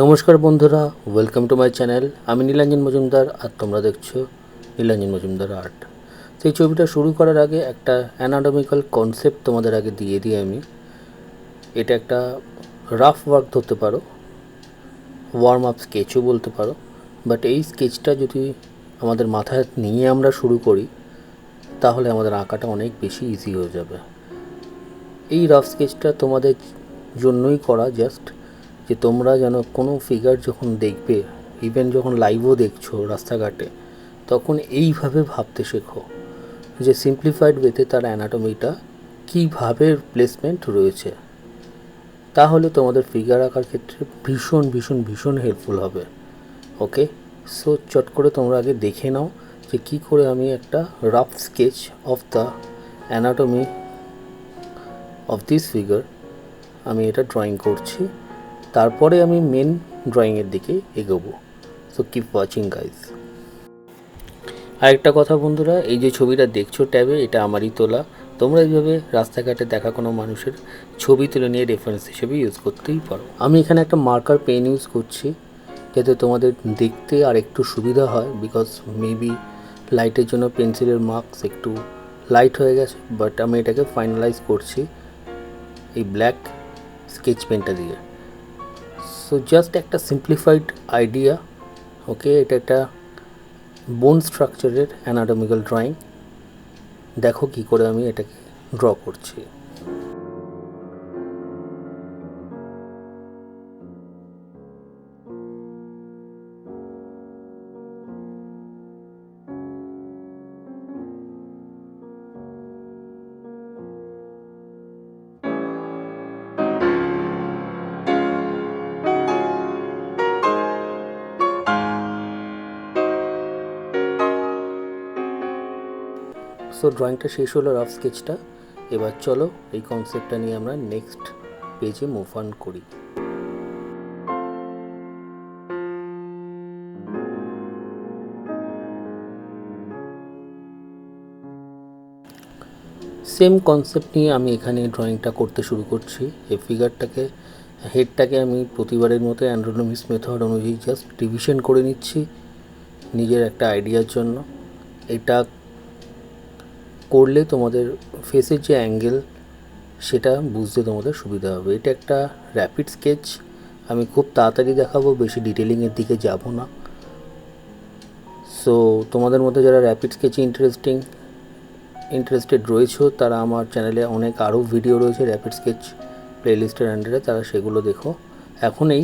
নমস্কার বন্ধুরা, welcome to my channel. আমি নীলাঞ্জন মজুমদার আর তোমরা দেখছো নীলাঞ্জন মজুমদার আর্ট। সেই ছবিটা শুরু করার আগে একটা অ্যানাটমিক্যাল কনসেপ্ট তোমাদের আগে দিয়ে দিই আমি। এটা একটা রাফ ওয়ার্ক ধরতে পারো, ওয়ার্ম আপ স্কেচও বলতে পারো, বাট এই স্কেচটা যদি আমাদের মাথায় নিয়ে আমরা শুরু করি তাহলে আমাদের আঁকাটা অনেক বেশি ইজি হয়ে যাবে। এই রাফ স্কেচটা তোমাদের জন্যই করা, জাস্ট যে তোমরা যেন কোনো ফিগার যখন দেখবে, ইভেন যখন লাইভও দেখছো রাস্তাঘাটে, তখন এইভাবে ভাবতে শেখো যে সিম্পলিফাইড ওয়েতে তার অ্যানাটমিটা কীভাবে প্লেসমেন্ট রয়েছে। তাহলে তোমাদের ফিগার আঁকার ক্ষেত্রে ভীষণ ভীষণ ভীষণ হেল্পফুল হবে। ওকে, সো চট করে তোমরা আগে দেখে নাও যে কী করে আমি একটা rough sketch of the anatomy of this figure আমি এটা ড্রয়িং করছি। তারপরে আমি মেন ড্রয়িংয়ের দিকে এগোবো। So keep watching guys. আরেকটা কথা বন্ধুরা, এই যে ছবিটা দেখছো ট্যাবে, এটা আমারই তোলা। তোমরা এইভাবে রাস্তাঘাটে দেখা কোনো মানুষের ছবি তুলে নিয়ে রেফারেন্স হিসেবে ইউজ করতেই পারো। আমি এখানে একটা মার্কার পেন ইউজ করছি যাতে তোমাদের দেখতে আর একটু সুবিধা হয়, বিকজ মেবি লাইটের জন্য পেন্সিলের মার্কস একটু লাইট হয়ে গেছে, বাট আমি এটাকে ফাইনালাইজ করছি এই ব্ল্যাক স্কেচ পেনটা দিয়ে। সো জাস্ট একটা সিম্পলিফাইড আইডিয়া। ওকে, এটা একটা বোন স্ট্রাকচারের অ্যানাটমিক্যাল ড্রয়িং। দেখো কী করে আমি এটাকে ড্র করছি। সো ড্রয়িংটা শেষ হলো, রাফ স্কেচটা। এবার চলো এই কনসেপ্টটা নিয়ে আমরা নেক্সট পেজে মুভ অন করি। সেম কনসেপ্ট নিয়ে আমি এখানে ড্রয়িংটা করতে শুরু করছি। এই ফিগারটাকে, হেডটাকে আমি প্রতিবারের মতো অ্যান্ড্রোনমিস মেথড অনুযায়ী জাস্ট ডিভিশন করে নিচ্ছি নিজের একটা আইডিয়ার জন্য। এটা করলে তোমাদের ফেসের যে অ্যাঙ্গেল সেটা বুঝতে তোমাদের সুবিধা হবে। এটা একটা র্যাপিড স্কেচ, আমি খুব তাড়াতাড়ি দেখাবো, বেশি ডিটেলিংয়ের দিকে যাব না। সো তোমাদের মধ্যে যারা র্যাপিড স্কেচে ইন্টারেস্টেড রয়েছে তারা আমার চ্যানেলে অনেক আরও ভিডিও রয়েছে র্যাপিড স্কেচ প্লেলিস্টের আন্ডারে, তারা সেগুলো দেখো। এখন এই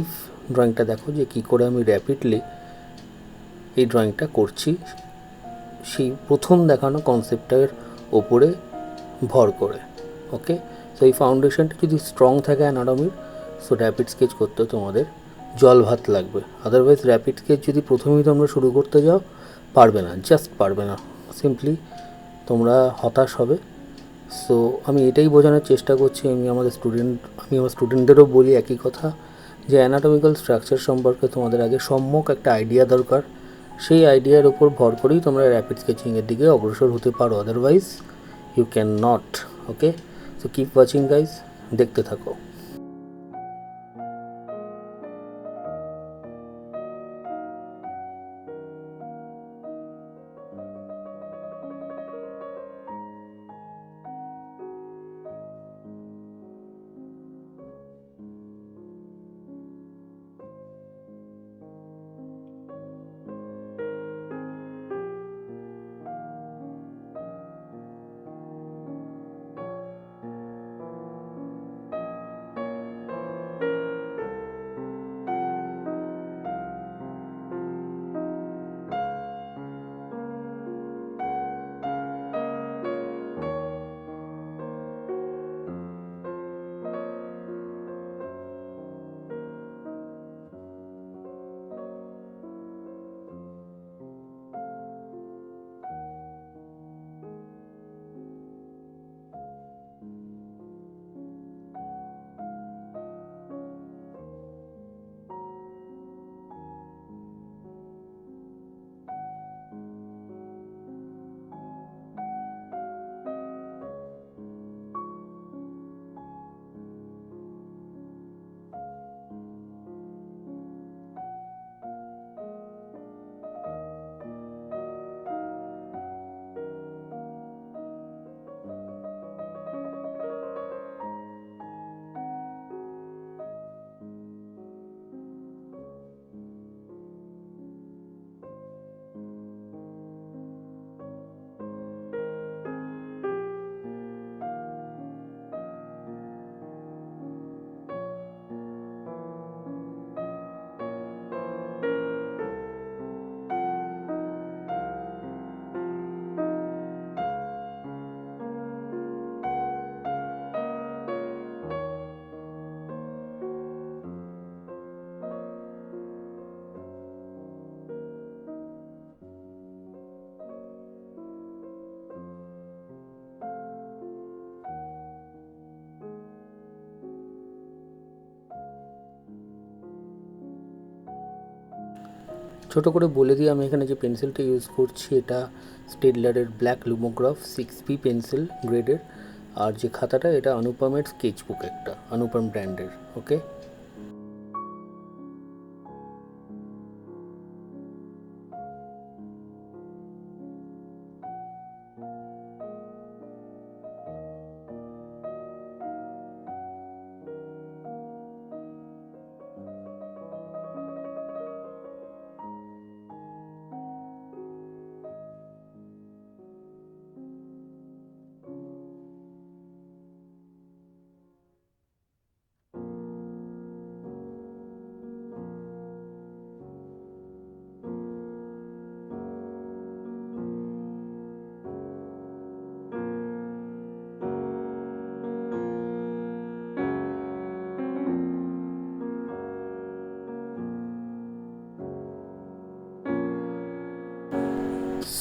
ড্রয়িংটা দেখো যে কী করে আমি র্যাপিডলি এই ড্রয়িংটা করছি, সেই প্রথম দেখানো কনসেপ্টের ওপরে ভর করে। ওকে, সো এই ফাউন্ডেশনটা যদি স্ট্রং থাকে অ্যানাটমির, সো র্যাপিড স্কেচ করতে তোমাদের জল ভাত লাগবে। আদারওয়াইজ র্যাপিড স্কেচ যদি প্রথমেই তোমরা শুরু করতে যাও, পারবে না, জাস্ট পারবে না, সিম্পলি তোমরা হতাশ হবে। সো আমি এটাই বোঝানোর চেষ্টা করছি। আমি আমার স্টুডেন্টদেরও বলি একই কথা, যে অ্যানাটমিক্যাল স্ট্রাকচার সম্পর্কে তোমাদের আগে সম্যক একটা আইডিয়া দরকার। সেই আইডিয়ার উপর ভর করেই তোমরা র্যাপিড স্কেচিংয়ের দিকে অগ্রসর হতে পারো, otherwise you cannot. Okay, so keep watching guys, দেখতে থাকো। ছোটো করে বলে দিই, আমি এখানে যে পেন্সিলটা ইউজ করছি এটা স্টেডলারের ব্ল্যাক লুমোগ্রাফ 6B পেন্সিল গ্রেডের, আর যে খাতাটা এটা অনুপমের স্কেচবুক, একটা অনুপম ব্র্যান্ডের। ওকে,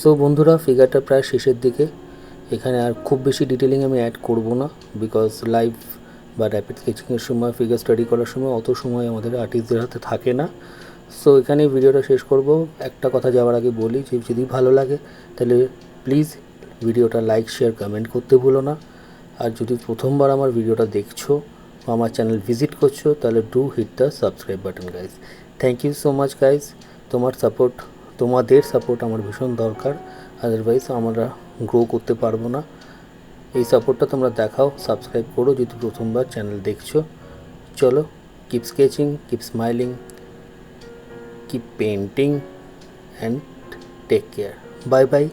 সো বন্ধুরা, ফিগারটা প্রায় শেষের দিকে। এখানে আর খুব বেশি ডিটেলিং আমি অ্যাড করব না, বিকজ লাইভ বা র্যাপিড স্কেচিংয়ের সময়, ফিগার স্টাডি করার সময় অত সময় আমাদের আর্টিস্টদের হাতে থাকে না। সো এখানেই ভিডিওটা শেষ করব। একটা কথা যাওয়ার আগে বলি যে যদি ভালো লাগে তাহলে প্লিজ ভিডিওটা লাইক, শেয়ার, কমেন্ট করতে ভুলো না। আর যদি প্রথমবার আমার ভিডিওটা দেখছো বা আমার চ্যানেল ভিজিট করছো তাহলে do hit the subscribe button guys. Thank you so much guys, তোমাদের সাপোর্ট আমার ভীষণ দরকার, আদারওয়াইজ আমরা গ্রো করতে পারবো না। এই সাপোর্টটা তোমরা দেখাও, সাবস্ক্রাইব করো যদি প্রথমবার চ্যানেল দেখছো। চলো, keep sketching, keep smiling, keep painting and take care. Bye bye,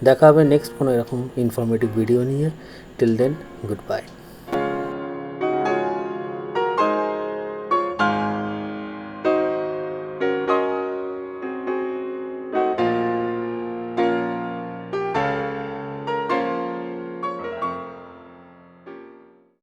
দেখা হবে নেক্সট কোনো এরকম ইনফরমেটিভ ভিডিও নিয়ে। Till then, good bye.